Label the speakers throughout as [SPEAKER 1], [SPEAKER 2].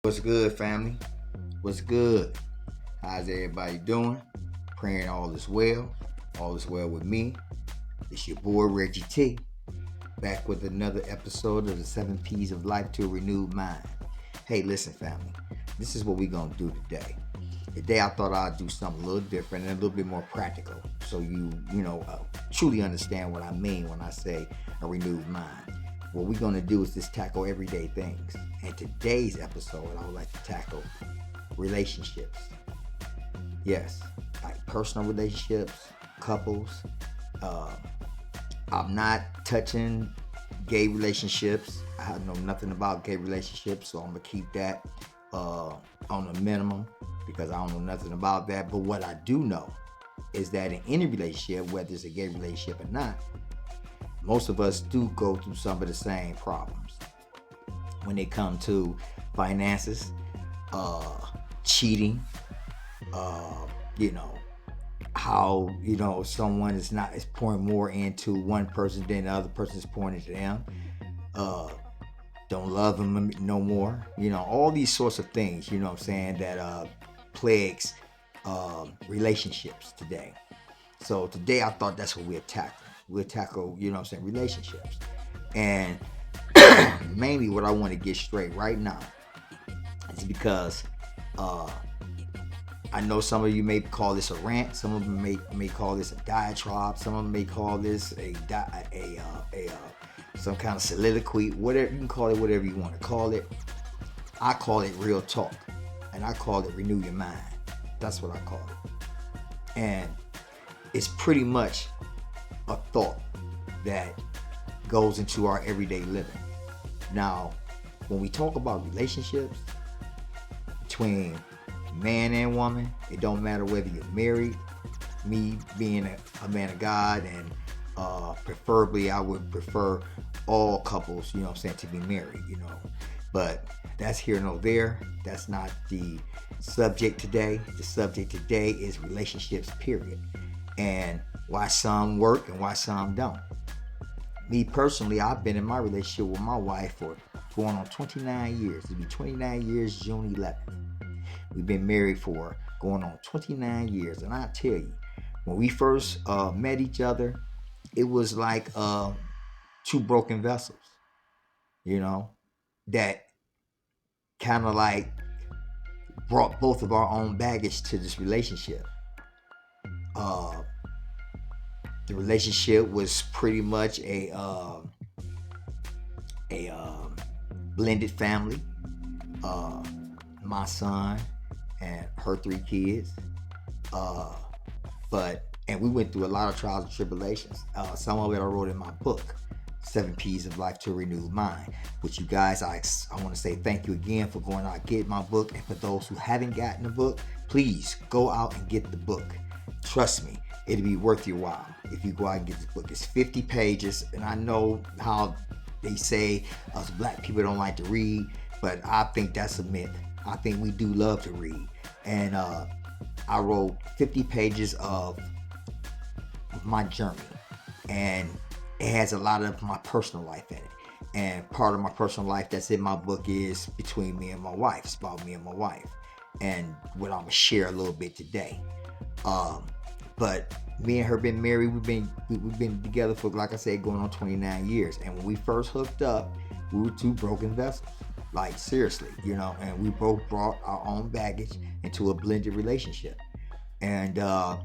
[SPEAKER 1] What's good, family? What's good? How's everybody doing? Praying all is well. All is well with me. It's your boy Reggie T. Back with another episode of the 7 P's of Life to a Renewed Mind. Hey, listen, family. This is what we're gonna do today. Today, I thought I'd do something a little different and a little bit more practical, so you truly understand what I mean when I say a renewed mind. What we're gonna do is just tackle everyday things. And today's episode, I would like to tackle relationships. Yes, like personal relationships, couples. Uh, I'm not touching gay relationships. I know nothing about gay relationships, so I'm gonna keep that on a minimum because I don't know nothing about that. But what I do know is that in any relationship, whether it's a gay relationship or not, most of us do go through some of the same problems when it comes to finances, cheating, you know, how someone is pouring more into one person than the other person is pouring into them. Don't love them no more. All these sorts of things. You know what I'm saying, that plagues relationships today. So today I thought that's what we'll tackle. We'll tackle, relationships. And mainly what I want to get straight right now is because I know some of you may call this a rant. Some of them may call this a diatribe. Some of them may call this some kind of soliloquy. Whatever you can call it, whatever you want to call it. I call it real talk, and I call it renew your mind. That's what I call it. And it's pretty much a thought that goes into our everyday living. Now, when we talk about relationships between man and woman, it don't matter whether you're married. Me being a man of God, and preferably I would prefer all couples, to be married, But that's here nor there. That's not the subject today. The subject today is relationships, period. And why some work and why some don't. Me personally, I've been in my relationship with my wife for going on 29 years. It'll be 29 years June 11th. We've been married for going on 29 years. And I tell you, when we first met each other, it was like two broken vessels, that kind of like brought both of our own baggage to this relationship. The relationship was pretty much a blended family. My son and her 3 kids. And we went through a lot of trials and tribulations. Some of it I wrote in my book, 7 P's of Life to a Renewed Mind. Which you guys, I want to say thank you again for going out and getting my book. And for those who haven't gotten the book, please go out and get the book. Trust me, it'll be worth your while if you go out and get this book. It's 50 pages, and I know how they say us black people don't like to read, but I think that's a myth. I think we do love to read. And I wrote 50 pages of my journey, and it has a lot of my personal life in it. And part of my personal life that's in my book is between me and my wife. It's about me and my wife, and what I'm gonna share a little bit today. But me and her been married. We've been together for, like I said, going on 29 years. And when we first hooked up, we were two broken vessels. Like, seriously, and we both brought our own baggage into a blended relationship. And I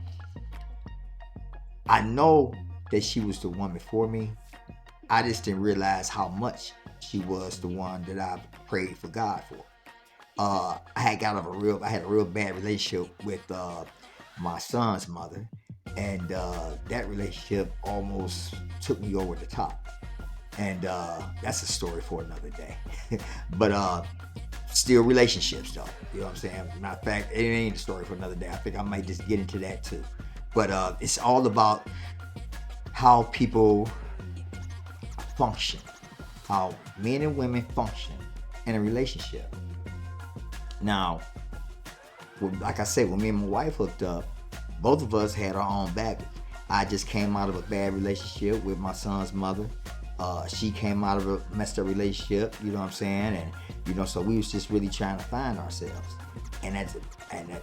[SPEAKER 1] know that she was the one before me. I just didn't realize how much she was the one that I prayed for God for. I had a real bad relationship with my son's mother, and that relationship almost took me over the top. And that's a story for another day. But still relationships, though. You know what I'm saying? Matter of fact, it ain't a story for another day. I think I might just get into that too. But it's all about how people function, how men and women function in a relationship. Now, like I said, when me and my wife hooked up, both of us had our own baggage. I just came out of a bad relationship with my son's mother, She came out of a messed up relationship, you know what I'm saying? And, so we was just really trying to find ourselves. And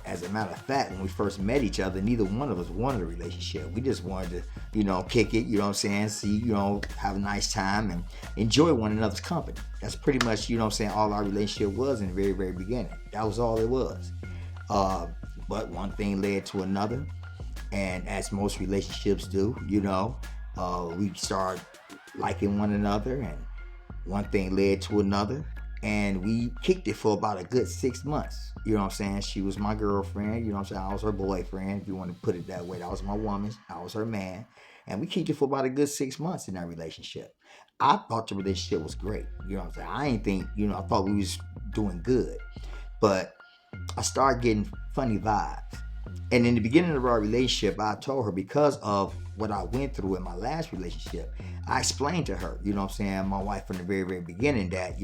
[SPEAKER 1] as a matter of fact, when we first met each other, neither one of us wanted a relationship. We just wanted to, kick it, you know what I'm saying? See, have a nice time and enjoy one another's company. That's pretty much, all our relationship was in the very, very beginning. That was all it was. But one thing led to another. And as most relationships do, we start liking one another, and one thing led to another, and we kicked it for about a good 6 months. You know what I'm saying? She was my girlfriend, you know what I'm saying? I was her boyfriend, if you want to put it that way. That was my woman, I was her man. And we kicked it for about a good 6 months in that relationship. I thought the relationship was great. You know what I'm saying? I ain't think, I thought we was doing good. But I started getting funny vibes. And in the beginning of our relationship, I told her, because of what I went through in my last relationship, I explained to her, my wife, from the very, very beginning, that,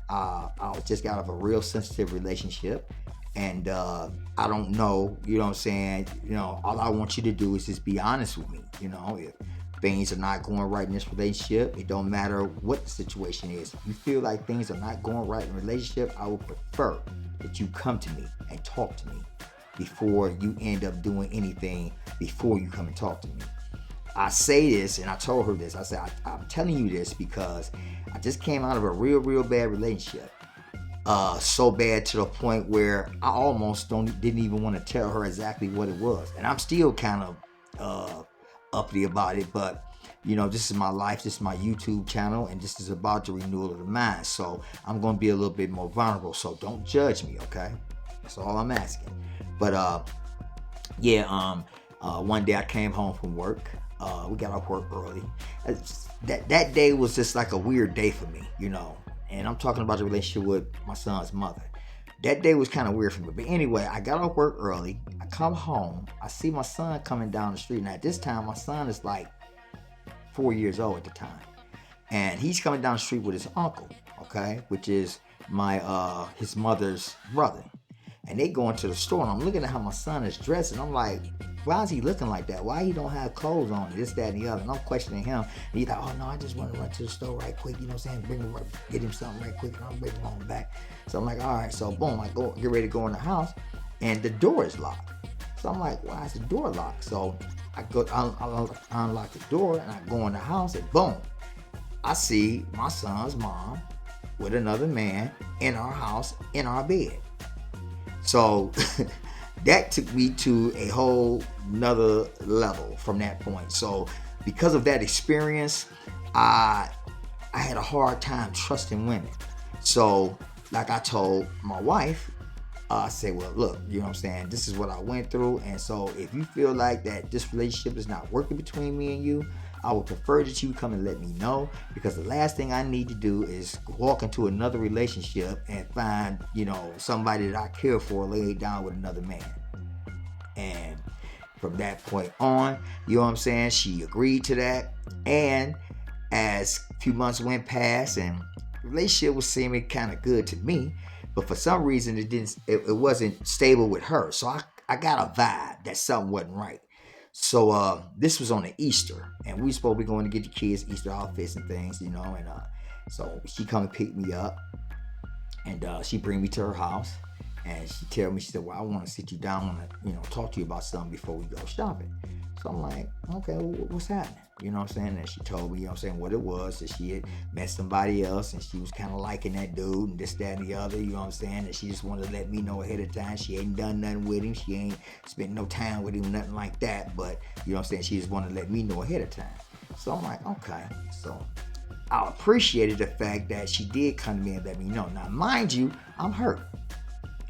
[SPEAKER 1] I was just out of a real sensitive relationship. And I don't know, all I want you to do is just be honest with me. If things are not going right in this relationship, it don't matter what the situation is. If you feel like things are not going right in a relationship, I would prefer that you come to me and talk to me before you end up doing anything before you come and talk to me. I say this, and I told her this. I said, I'm telling you this because I just came out of a real, real bad relationship. So bad to the point where I almost didn't even want to tell her exactly what it was. And I'm still kind of uppity about it, but this is my life, this is my YouTube channel, and this is about the renewal of the mind. So I'm going to be a little bit more vulnerable. So don't judge me, okay? That's all I'm asking. But one day I came home from work. We got off work early. That day was just like a weird day for me, And I'm talking about the relationship with my son's mother. That day was kind of weird for me. But anyway, I got off work early. I come home. I see my son coming down the street. Now at this time, my son is like 4 years old at the time. And he's coming down the street with his uncle, okay? Which is his mother's brother. And they go into the store, and I'm looking at how my son is dressed, and I'm like, why is he looking like that? Why he don't have clothes on? This, that, and the other. And I'm questioning him. And he's like, oh no, I just want to run to the store right quick, get him something right quick, and I'll bring him on back. So I'm like, all right. So boom, I get ready to go in the house, and the door is locked. So I'm like, why is the door locked? So I unlock the door, and I go in the house, and boom, I see my son's mom with another man in our house, in our bed. So that took me to a whole nother level from that point. So because of that experience, I had a hard time trusting women. So like I told my wife, I said, well, look, this is what I went through. And so if you feel like that this relationship is not working between me and you, I would prefer that you come and let me know, because the last thing I need to do is walk into another relationship and find, somebody that I care for laid down with another man. And from that point on, she agreed to that. And as a few months went past, and the relationship was seeming kind of good to me, but for some reason it wasn't stable with her. So I got a vibe that something wasn't right. So this was on the Easter, and we were supposed to be going to get the kids Easter outfits and things, and so she come and pick me up, and she bring me to her house, and she tell me, she said, well, I want to sit you down, I want to talk to you about something before we go shopping. So I'm like, okay, what's happening? And she told me, what it was, that she had met somebody else, and she was kind of liking that dude, and this, that, and the other, and she just wanted to let me know ahead of time. She ain't done nothing with him. She ain't spent no time with him, nothing like that, but, she just wanted to let me know ahead of time. So I'm like, okay. So I appreciated the fact that she did come to me and let me know. Now, mind you, I'm hurt.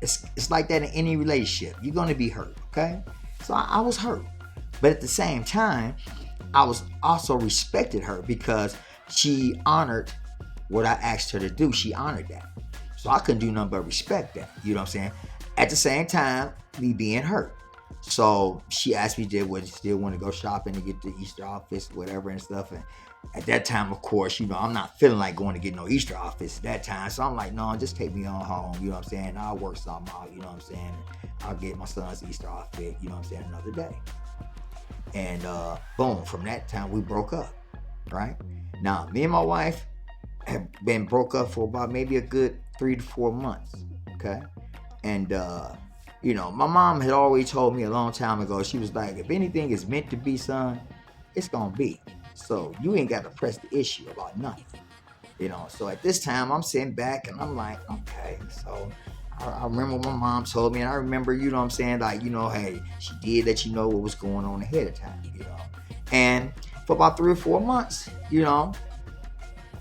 [SPEAKER 1] It's like that in any relationship. You're going to be hurt, okay? So I was hurt. But at the same time, I was also respected her because she honored what I asked her to do. She honored that. So I couldn't do nothing but respect that. You know what I'm saying? At the same time, me being hurt. So she asked me, did we still want to go shopping to get the Easter outfits, whatever and stuff. And at that time, of course, I'm not feeling like going to get no Easter outfits at that time. So I'm like, no, just take me on home. You know what I'm saying? I'll work something out. You know what I'm saying? I'll get my son's Easter outfit, another day. And boom, from that time we broke up, right? Now, me and my wife have been broke up for about maybe a good 3 to 4 months. Okay. And my mom had always told me a long time ago, she was like, if anything is meant to be, son, it's gonna be. So you ain't gotta press the issue about nothing. So at this time I'm sitting back and I'm like, okay, so I remember what my mom told me, and I remember, you know what I'm saying, like, hey, she did let you know what was going on ahead of time, And for about 3 or 4 months,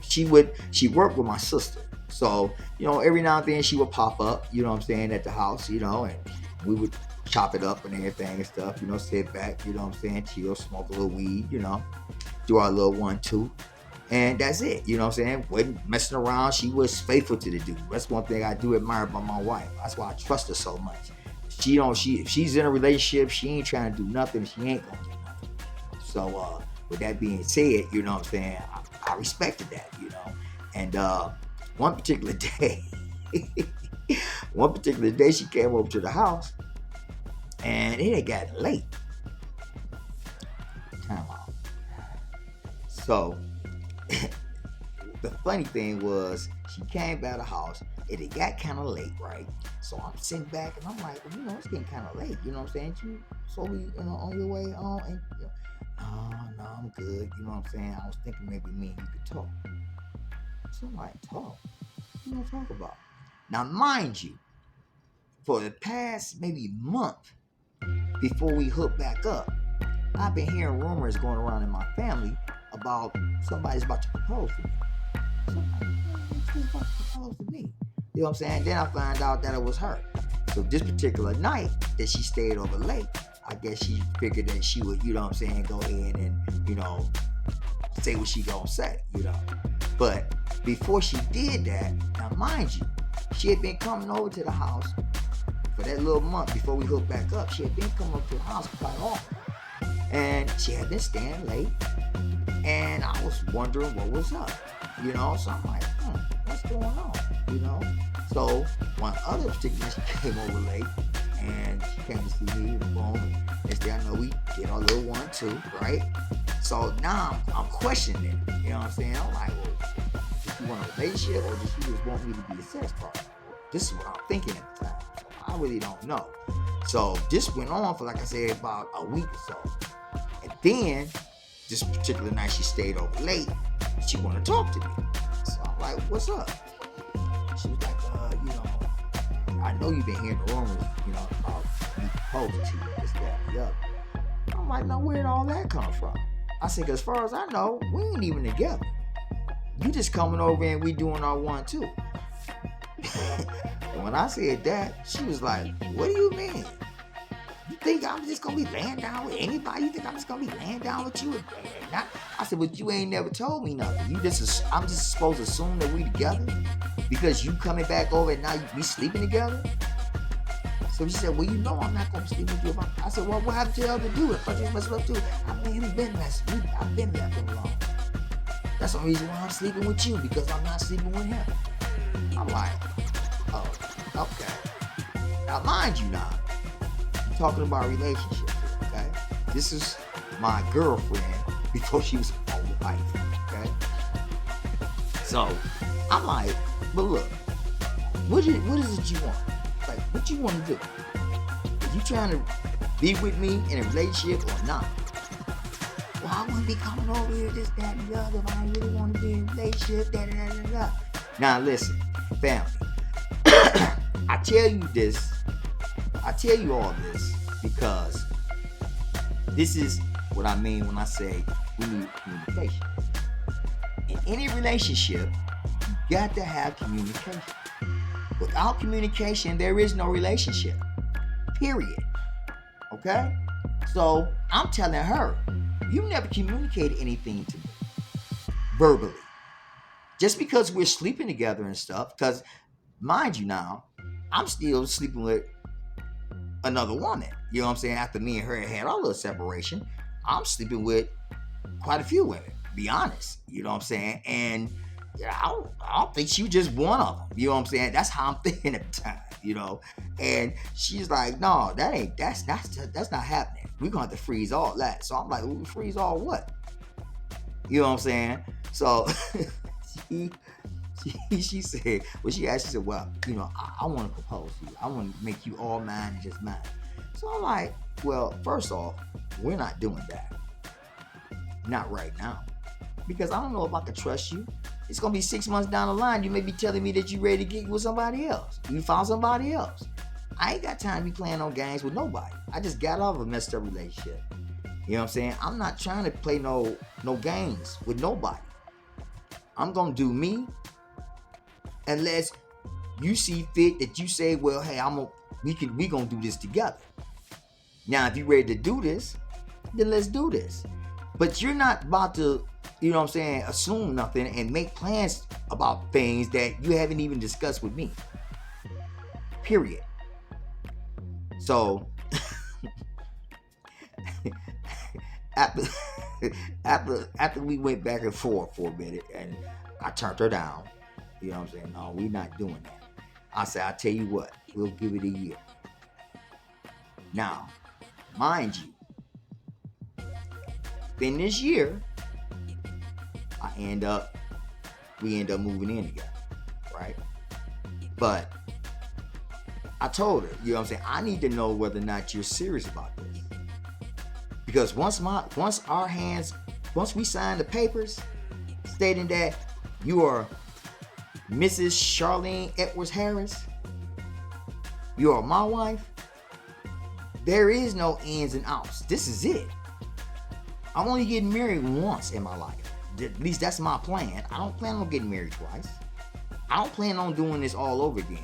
[SPEAKER 1] she worked with my sister. So, every now and then she would pop up, at the house, and we would chop it up and everything and stuff, sit back, chill, smoke a little weed, do our little 1-2. And that's it, Wasn't messing around. She was faithful to the dude. That's one thing I do admire about my wife. That's why I trust her so much. If she's in a relationship, she ain't trying to do nothing. She ain't gonna do nothing. So, with that being said, I respected that, And one particular day, she came over to the house, and it had gotten late. Time out. So, the funny thing was, she came by the house, and it got kind of late, right? So I'm sitting back, and I'm like, well, it's getting kind of late, You slowly, on your way on, and no, I'm good, I was thinking maybe me and you could talk. So I'm like, talk? What you want to talk about? Now, mind you, for the past maybe month before we hooked back up, I've been hearing rumors going around in my family about somebody's about to propose to me. Somebody's about to propose to me. You know what I'm saying? Then I find out that it was her. So this particular night that she stayed over late, I guess she figured that she would, go ahead and, say what she gonna say, But before she did that, now mind you, she had been coming over to the house for that little month before we hooked back up. She had been coming up to the house quite often. And she had been staying late. And I was wondering what was up, So I'm like, what's going on, So one other particular, she came over late, and she came to see me, boom. Next thing I know, we did our little 1-2, right? So now I'm questioning it, you know what I'm saying? I'm like, well, does she want a relationship, or does she just want me to be a sex partner? This is what I'm thinking at the time. So I really don't know. So this went on for, like I said, about a week or so. And then, this particular night she stayed over late, she wanted to talk to me. So I'm like, what's up? She was like, I know you've been hearing the rumors, about me proposing to you, this, that, and the other. I'm like, now where'd all that come from? I said, as far as I know, we ain't even together. You just coming over and we doing our 1-2. And when I said that, she was like, what do you mean? You think I'm just gonna be laying down with anybody? You think I'm just gonna be laying down with you? I said, but you ain't never told me nothing. I'm just supposed to assume that we together because you coming back over and now we sleeping together? So she said, well, I'm not gonna sleep with you. I said, well, what happened to the other dude? I thought you was messing up too. I mean, I've been messing. I've been messing along. That's the reason why I'm sleeping with you, because I'm not sleeping with him. I'm like, oh, okay. Now, mind you, I'm talking about relationships here, okay? This is my girlfriend before she was my wife, okay? So, I'm like, but look, what is it you want? Like, what you want to do? Are you trying to be with me in a relationship or not? Well, I wouldn't be coming over here, this, that, and the other. If I really want to be in a relationship, da, da, da, da. Now, listen, family. I tell you all this because this is what I mean when I say we need communication. In any relationship, you got to have communication. Without communication, there is no relationship. Period. Okay? So I'm telling her, you never communicated anything to me verbally. Just because we're sleeping together and stuff, because mind you now, I'm still sleeping with another woman. You know what I'm saying? After me and her had our little separation, I'm sleeping with quite a few women, to be honest. You know what I'm saying? And I don't think she was just one of them. You know what I'm saying? That's how I'm thinking at the time, And she's like, no, that's not happening. We're going to have to freeze all that. So I'm like, well, we freeze all what? You know what I'm saying? So she, she said, well, she asked, she said, well, I want to propose to you. I want to make you all mine and just mine. So I'm like, well, first off, we're not doing that. Not right now. Because I don't know if I can trust you. It's going to be 6 months down the line. You may be telling me that you're ready to get with somebody else. You found somebody else. I ain't got time to be playing no games with nobody. I just got off a messed up relationship. You know what I'm saying? I'm not trying to play no games with nobody. I'm going to do me unless you see fit that you say, well, hey, we going to do this together. Now, if you're ready to do this, then let's do this. But you're not about to, you know what I'm saying, assume nothing and make plans about things that you haven't even discussed with me. Period. So, after we went back and forth for a minute and I turned her down, you know what I'm saying, no, we're not doing that. I said, I'll tell you what, we'll give it a year. Now, mind you, then this year, we end up moving in together, right? But I told her, you know what I'm saying, I need to know whether or not you're serious about this. Because once we sign the papers stating that you are Mrs. Charlene Edwards Harris, you are my wife, there is no ins and outs. This is it. I'm only getting married once in my life. At least that's my plan. I don't plan on getting married twice. I don't plan on doing this all over again.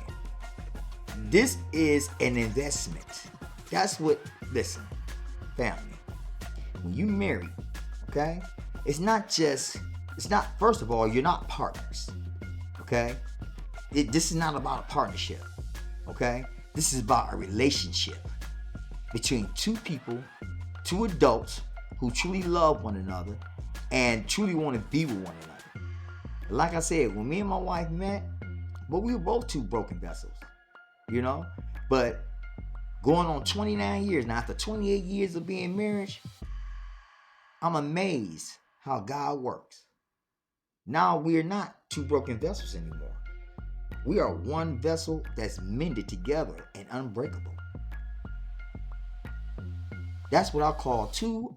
[SPEAKER 1] This is an investment. That's what, listen, family. When you marry, okay, first of all, you're not partners, okay? This is not about a partnership, okay? This is about a relationship between two people, two adults who truly love one another and truly want to be with one another. Like I said, when me and my wife met, but we were both two broken vessels, you know? But going on 29 years, now after 28 years of being married, I'm amazed how God works. Now we're not two broken vessels anymore. We are one vessel that's mended together and unbreakable. That's what I call two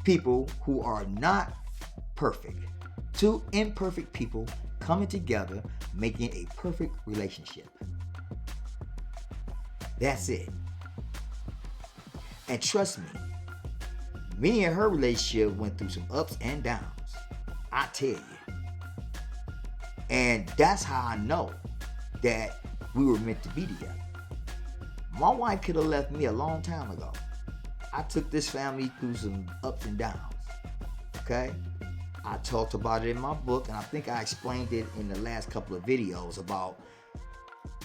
[SPEAKER 1] people who are not perfect. Two imperfect people coming together, making a perfect relationship. That's it. And trust me and her relationship went through some ups and downs. I tell you. And that's how I know that we were meant to be together. My wife could have left me a long time ago. I took this family through some ups and downs. Okay? I talked about it in my book, and I think I explained it in the last couple of videos about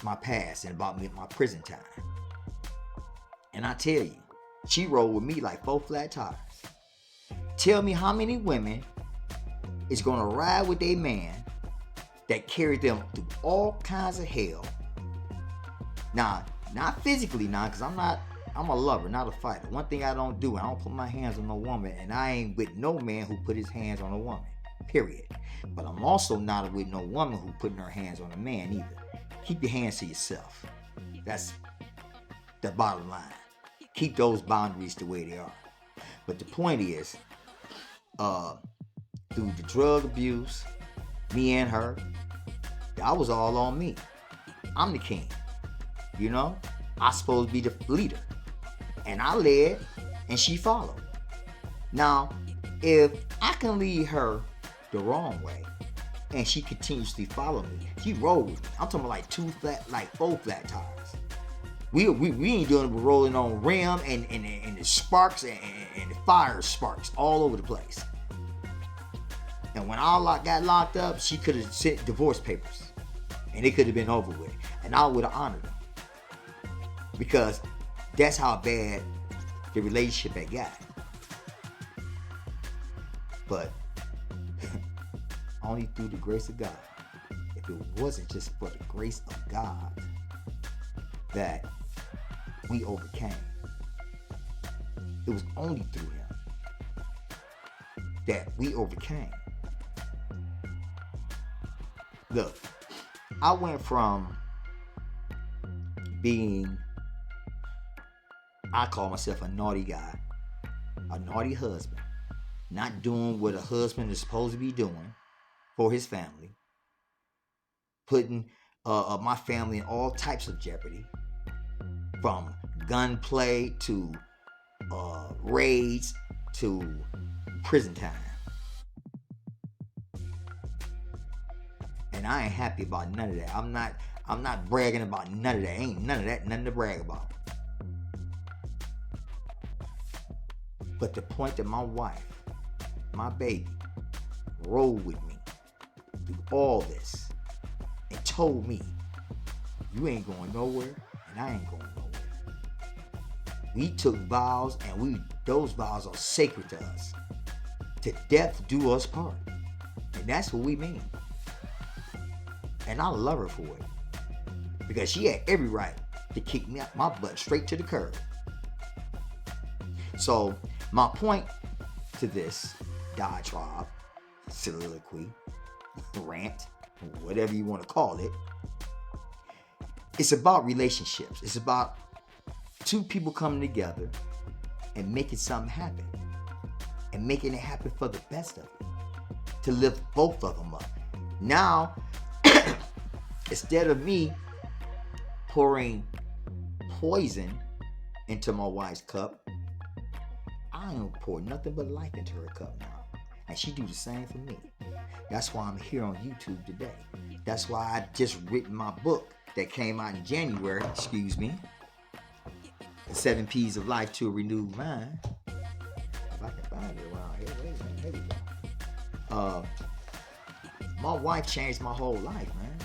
[SPEAKER 1] my past and about my prison time. And I tell you, she rode with me like 4 flat tires. Tell me how many women is going to ride with a man that carried them through all kinds of hell. Now, not physically now, because I'm a lover, not a fighter. One thing I don't do, I don't put my hands on no woman, and I ain't with no man who put his hands on a woman, period. But I'm also not with no woman who putting her hands on a man either. Keep your hands to yourself. That's the bottom line. Keep those boundaries the way they are. But the point is, through the drug abuse, me and her, that was all on me. I'm the king. You know? I'm supposed to be the leader. And I led, and she followed. Now, if I can lead her the wrong way, and she continuously follow me, she rolled with me. I'm talking about like 4 flat tires. We ain't doing it but rolling on rim and the sparks and the fire sparks all over the place. And when I got locked up, she could have sent divorce papers, and it could have been over with, and I would have honored them, because that's how bad the relationship had got. But only through the grace of God. If it wasn't just for the grace of God, that we overcame. It was only through him that we overcame. Look, I went from being, I call myself a naughty guy, a naughty husband, not doing what a husband is supposed to be doing for his family, putting my family in all types of jeopardy, from gunplay to raids to prison time. And I ain't happy about none of that. I'm not bragging about none of that. Ain't none of that nothing to brag about. But the point that my wife, my baby, rode with me through all this and told me, you ain't going nowhere and I ain't going nowhere. We took vows, and those vows are sacred to us. To death do us part. And that's what we mean. And I love her for it. Because she had every right to kick me out my butt straight to the curb. So my point to this diatribe, soliloquy, rant, whatever you want to call it, it's about relationships. It's about two people coming together and making something happen. And making it happen for the best of it. To lift both of them up. Now, instead of me pouring poison into my wife's cup, I don't pour nothing but life into her cup now. And she do the same for me. That's why I'm here on YouTube today. That's why I just written my book that came out in January, The 7 P's of Life to a Renewed Mind. If I can find it around here, there we go. My wife changed my whole life, man.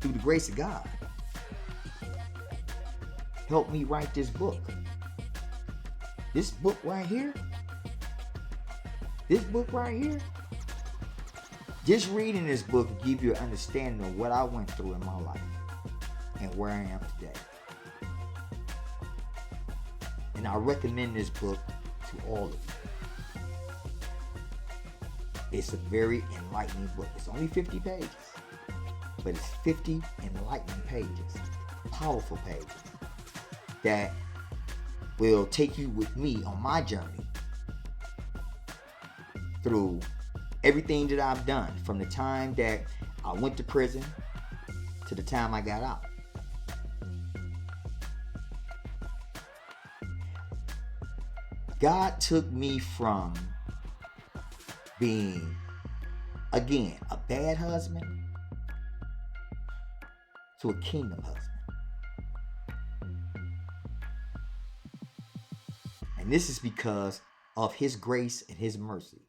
[SPEAKER 1] Through the grace of God. Helped me write this book. This book right here. Just reading this book will give you an understanding of what I went through in my life and where I am today. And I recommend this book to all of you. It's a very enlightening book. It's only 50 pages, but it's 50 enlightening pages, powerful pages that will take you with me on my journey through everything that I've done from the time that I went to prison to the time I got out. God took me from being, again, a bad husband to a kingdom husband. And this is because of his grace and his mercy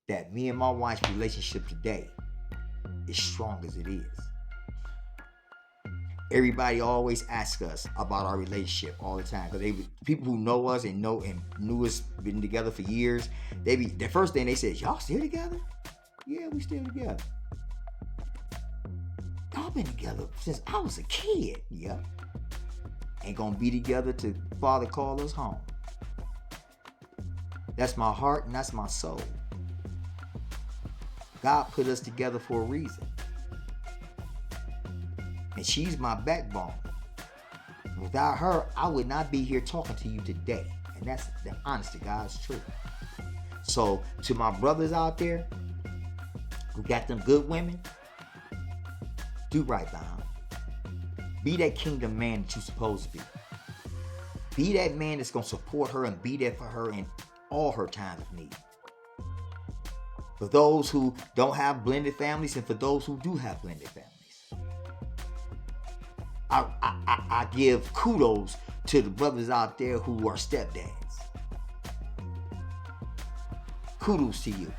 [SPEAKER 1] that me and my wife's relationship today is strong as it is. Everybody always asks us about our relationship all the time, because people who know us and knew us, been together for years, the first thing they say is, y'all still together? Yeah, we still together. Y'all been together since I was a kid. Yeah. Ain't gonna be together till Father call us home. That's my heart and that's my soul. God put us together for a reason. And she's my backbone. Without her, I would not be here talking to you today. And that's the honest to God's truth. So to my brothers out there who got them good women, do right by them. Be that kingdom man that you're supposed to be. Be that man that's going to support her and be there for her in all her times of need. For those who don't have blended families and for those who do have blended families. I give kudos to the brothers out there who are stepdads. Kudos to you.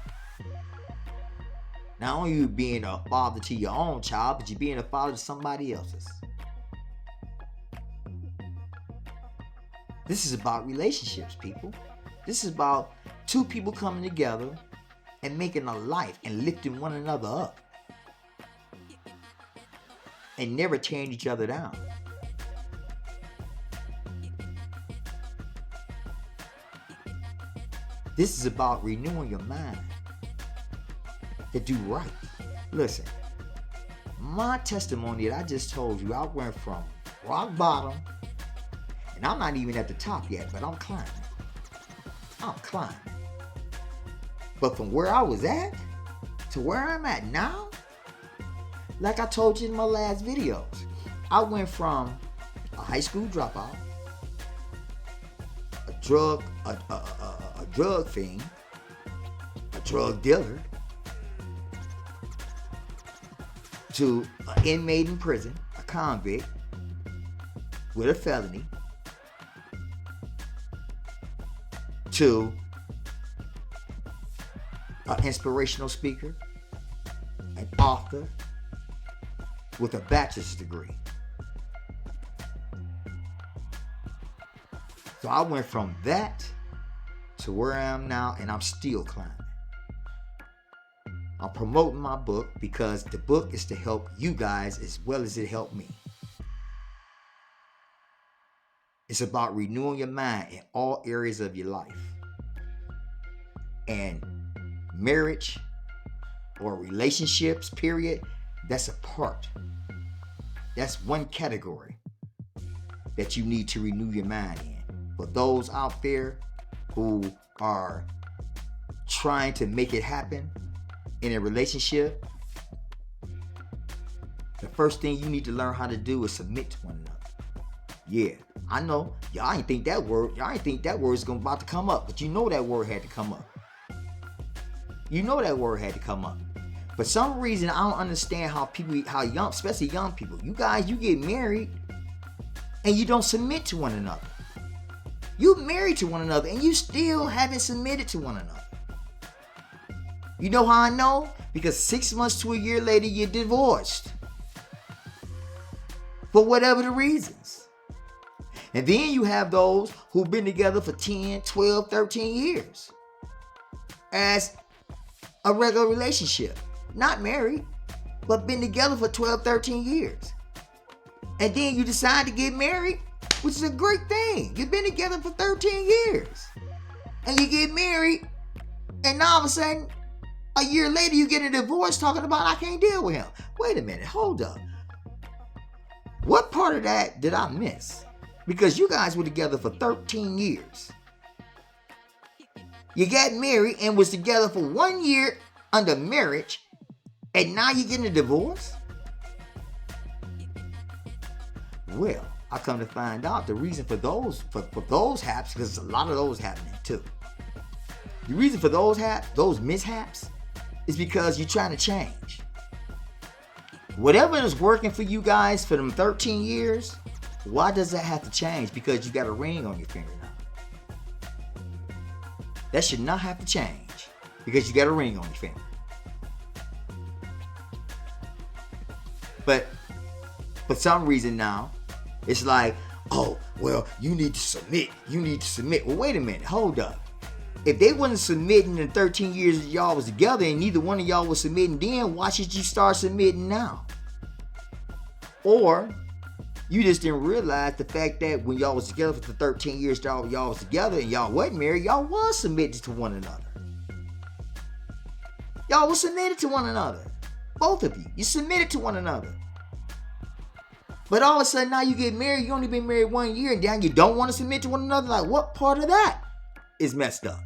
[SPEAKER 1] Not only you being a father to your own child, but you're being a father to somebody else's. This is about relationships, people. This is about two people coming together and making a life and lifting one another up. and never tearing each other down. This is about renewing your mind to do right. Listen, my testimony that I just told you, I went from rock bottom, and I'm not even at the top yet, but I'm climbing. I'm climbing. But from where I was at to where I'm at now, like I told you in my last videos, I went from a high school dropout, a drug fiend, a drug dealer, to an inmate in prison, a convict with a felony, to an inspirational speaker, an author with a bachelor's degree. So I went from that to where I am now, and I'm still climbing. I'm promoting my book because the book is to help you guys as well as it helped me. It's about renewing your mind in all areas of your life. And marriage or relationships, period, that's a part. That's one category that you need to renew your mind in. For those out there who are trying to make it happen in a relationship, the first thing you need to learn how to do is submit to one another. Yeah, I know y'all ain't think that word is about to come up, but you know that word had to come up. You know that word had to come up. For some reason, I don't understand how young, especially young people, you guys, you get married and you don't submit to one another. You married to one another and you still haven't submitted to one another. You know how I know? Because 6 months to a year later, you're divorced. For whatever the reasons. And then you have those who've been together for 10, 12, 13 years. As a regular relationship. Not married, but been together for 12, 13 years. And then you decide to get married, which is a great thing. You've been together for 13 years. And you get married, and all of a sudden, a year later, you get a divorce talking about, I can't deal with him. Wait a minute, hold up. What part of that did I miss? Because you guys were together for 13 years. You got married and was together for 1 year under marriage, and now you're getting a divorce? Well, I come to find out the reason for those haps, because there's a lot of those happening too. The reason for those mishaps, is because you're trying to change. Whatever is working for you guys for them 13 years, why does that have to change? Because you got a ring on your finger now. That should not have to change because you got a ring on your finger. But for some reason now, it's like, oh, well, you need to submit. You need to submit. Well, wait a minute. Hold up. If they wasn't submitting in the 13 years that y'all was together and neither one of y'all was submitting then, why should you start submitting now? Or you just didn't realize the fact that when y'all was together for the 13 years y'all was together and y'all wasn't married, y'all was submitted to one another. Y'all was submitted to one another. Both of you. You submitted to one another. But all of a sudden now you get married, you only been married 1 year, and now you don't want to submit to one another? Like, what part of that is messed up?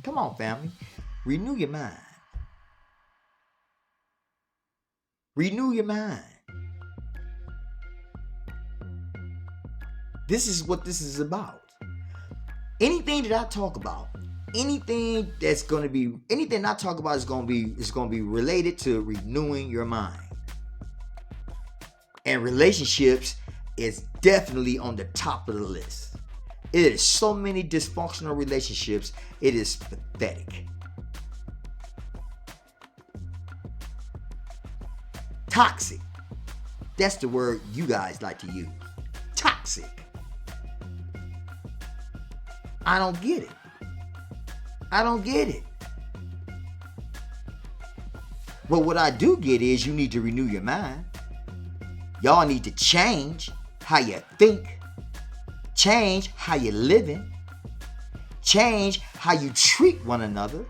[SPEAKER 1] Come on, family. Renew your mind. Renew your mind. This is what this is about. Anything that I talk about, anything I talk about is going to be related to renewing your mind. And relationships is definitely on the top of the list. It is so many dysfunctional relationships. It is pathetic. Toxic. That's the word you guys like to use. Toxic. I don't get it. I don't get it. But what I do get is you need to renew your mind. Y'all need to change how you think, change how you're living, change how you treat one another,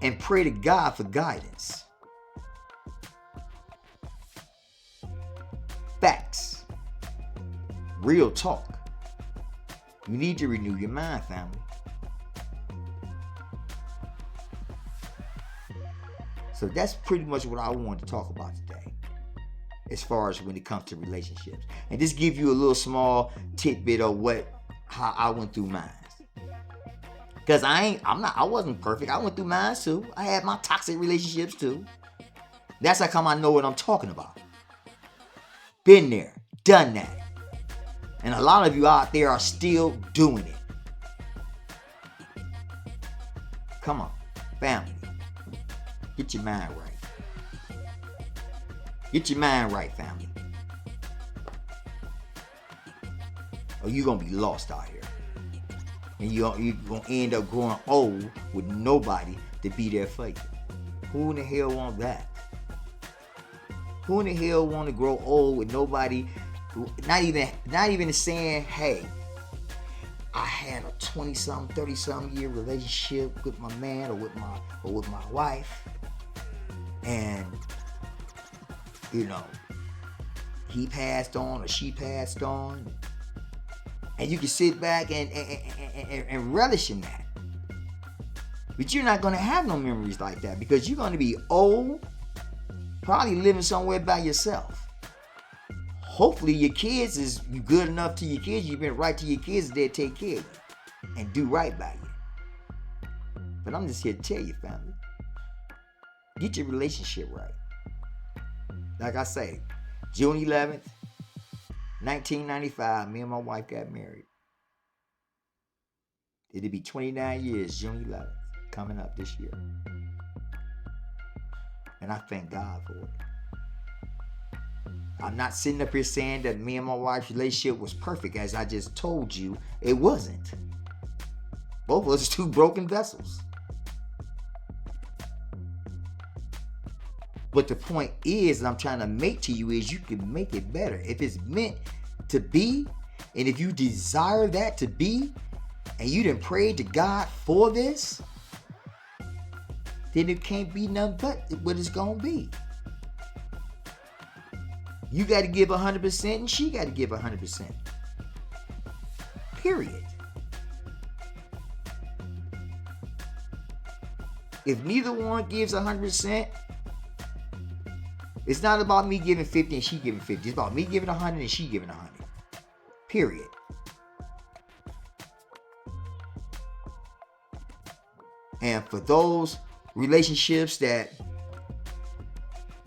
[SPEAKER 1] and pray to God for guidance. Facts. Real talk. You need to renew your mind, family. So that's pretty much what I wanted to talk about today, as far as when it comes to relationships, and just give you a little small tidbit of how I went through mine. Because I wasn't perfect. I went through mine too. I had my toxic relationships too. That's how come I know what I'm talking about. Been there, done that. And a lot of you out there are still doing it. Come on, family. Get your mind right. Get your mind right, family. Or you're going to be lost out here. And you're going to end up growing old with nobody to be there for you. Who in the hell want that? Who in the hell want to grow old with nobody, not even saying, hey, I had a 20-something, 30-something year relationship with my man or with my wife, and he passed on or she passed on, and you can sit back and relish in that. But you're not going to have no memories like that, because you're going to be old, probably living somewhere by yourself. Hopefully you good enough to your kids, you've been right to your kids, they'll take care of you and do right by you. But I'm just here to tell you, family, get your relationship right. Like I say, June 11th, 1995, me and my wife got married. It'll be 29 years, June 11th, coming up this year. And I thank God for it. I'm not sitting up here saying that me and my wife's relationship was perfect. As I just told you, it wasn't. Both of us are two broken vessels. But the point is, that I'm trying to make to you, is you can make it better. If it's meant to be, and if you desire that to be, and you done prayed to God for this, then it can't be nothing but what it's going to be. You got to give 100% and she got to give 100%. Period. If neither one gives 100%, it's not about me giving 50 and she giving 50. It's about me giving 100 and she giving 100. Period. And for those relationships that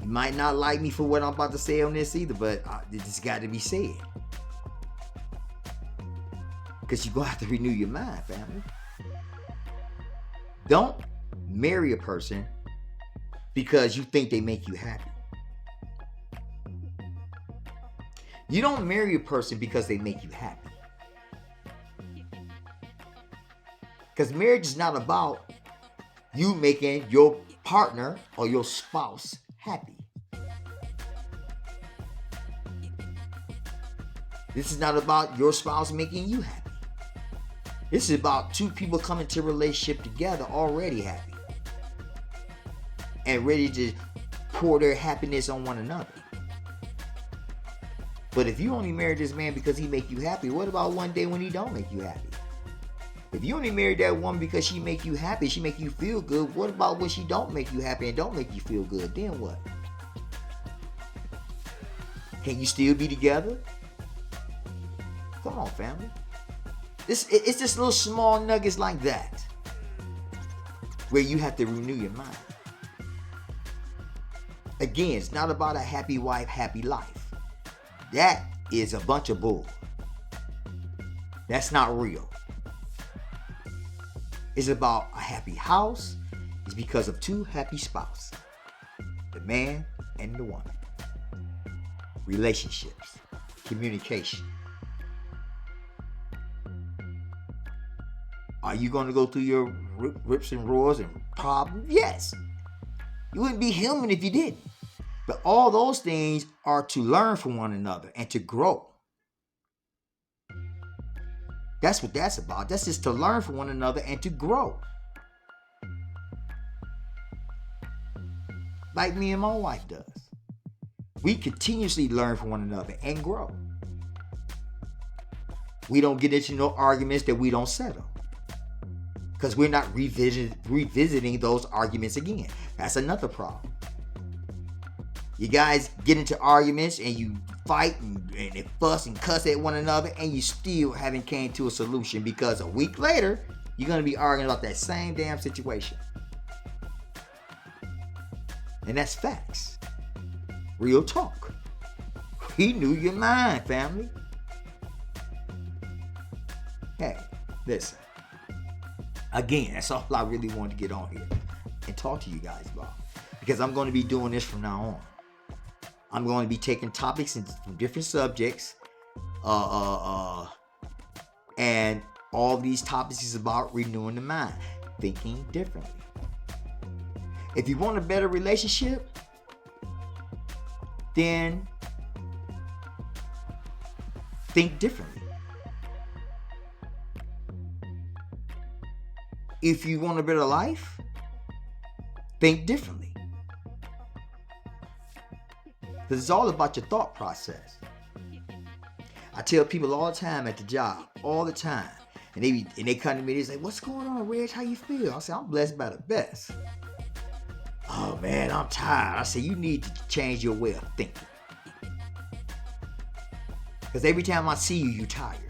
[SPEAKER 1] you might not like me for what I'm about to say on this either, but this got to be said. Because you're going to have to renew your mind, family. Don't marry a person because you think they make you happy. You don't marry a person because they make you happy. Because marriage is not about you making your partner or your spouse happy. This is not about your spouse making you happy. This is about two people coming to a relationship together already happy and ready to pour their happiness on one another. But if you only marry this man because he make you happy, what about one day when he don't make you happy? If you only marry that woman because she make you happy, she make you feel good, what about when she don't make you happy and don't make you feel good? Then what? Can you still be together? Come on, family. It's just little small nuggets like that where you have to renew your mind. Again, it's not about a happy wife, happy life. That is a bunch of bull. That's not real. It's about a happy house. It's because of two happy spouses, the man and the woman. Relationships, communication. Are you going to go through your rips and roars and problems? Yes. You wouldn't be human if you didn't. But all those things are to learn from one another and to grow. That's what that's about. That's just to learn from one another and to grow. Like me and my wife does. We continuously learn from one another and grow. We don't get into no arguments that we don't settle. Because we're not revisiting those arguments again. That's another problem. You guys get into arguments and you fight and fuss and cuss at one another, and you still haven't came to a solution, because a week later, you're going to be arguing about that same damn situation. And that's facts. Real talk. Renew your mind, family. Hey, listen. Again, that's all I really wanted to get on here and talk to you guys about. Because I'm going to be doing this from now on. I'm going to be taking topics from different subjects. And all these topics is about renewing the mind. Thinking differently. If you want a better relationship, then think differently. If you want a better life, think differently. Because it's all about your thought process. I tell people all the time at the job, all the time, and they come to me, they say, "What's going on, Reg? How you feel?" I say, "I'm blessed by the best." "Oh man, I'm tired." I say, "You need to change your way of thinking. Because every time I see you, you're tired.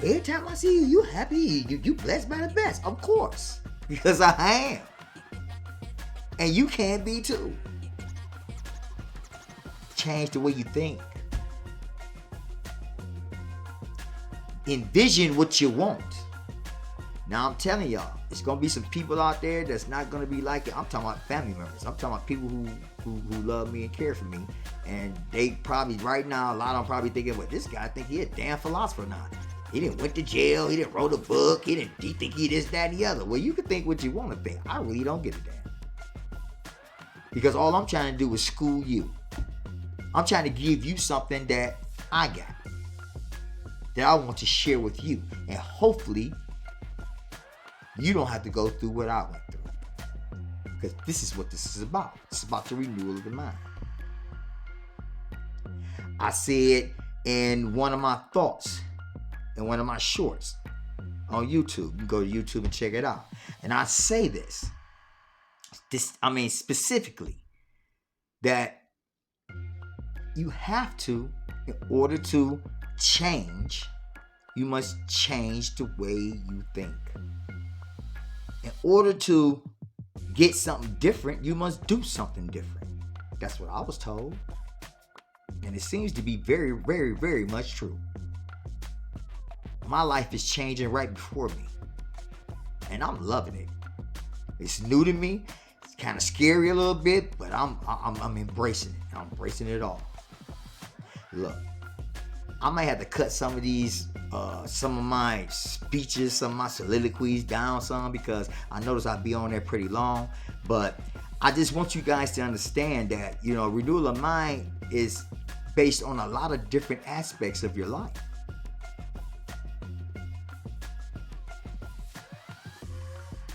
[SPEAKER 1] Every time I see you, you happy. You blessed by the best." Of course. Because I am. And you can be too. Change the way you think. Envision what you want. Now I'm telling y'all, it's gonna be some people out there that's not gonna be like it. I'm talking about family members. I'm talking about people who love me and care for me. And they probably right now, a lot of them probably thinking, "Well, this guy think he a damn philosopher now. He didn't went to jail. He didn't wrote a book. He think he this, that, and the other." Well, you can think what you want to think. I really don't give a damn. Because all I'm trying to do is school you. I'm trying to give you something that I got, that I want to share with you. And hopefully, you don't have to go through what I went through. Because this is what this is about. It's about the renewal of the mind. I said in one of my thoughts, in one of my shorts on YouTube. You can go to YouTube and check it out. And I say this specifically, that you have to, in order to change, you must change the way you think. In order to get something different, you must do something different. That's what I was told. And it seems to be very, very, very much true. My life is changing right before me. And I'm loving it. It's new to me. It's kind of scary a little bit, but I'm embracing it. I'm embracing it all. Look, I might have to cut some of these, some of my speeches, some of my soliloquies down some, because I notice I'll be on there pretty long. But I just want you guys to understand that, renewal of mind is based on a lot of different aspects of your life.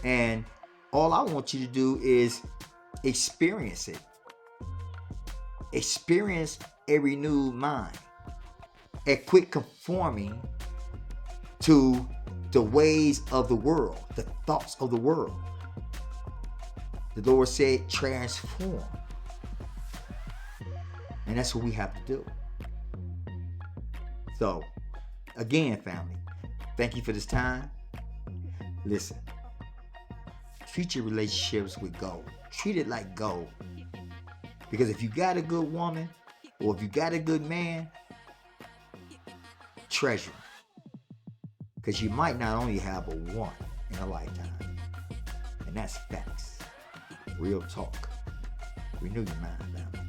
[SPEAKER 1] And all I want you to do is experience it. Experience a renewed mind. And quit conforming to the ways of the world, the thoughts of the world. The Lord said, transform. And that's what we have to do. So, again, family, thank you for this time. Listen, treat your relationships with gold. Treat it like gold. Because if you got a good woman, or if you got a good man, treasure. Because you might not only have but one in a lifetime. And that's facts. Real talk. Renew your mind, family.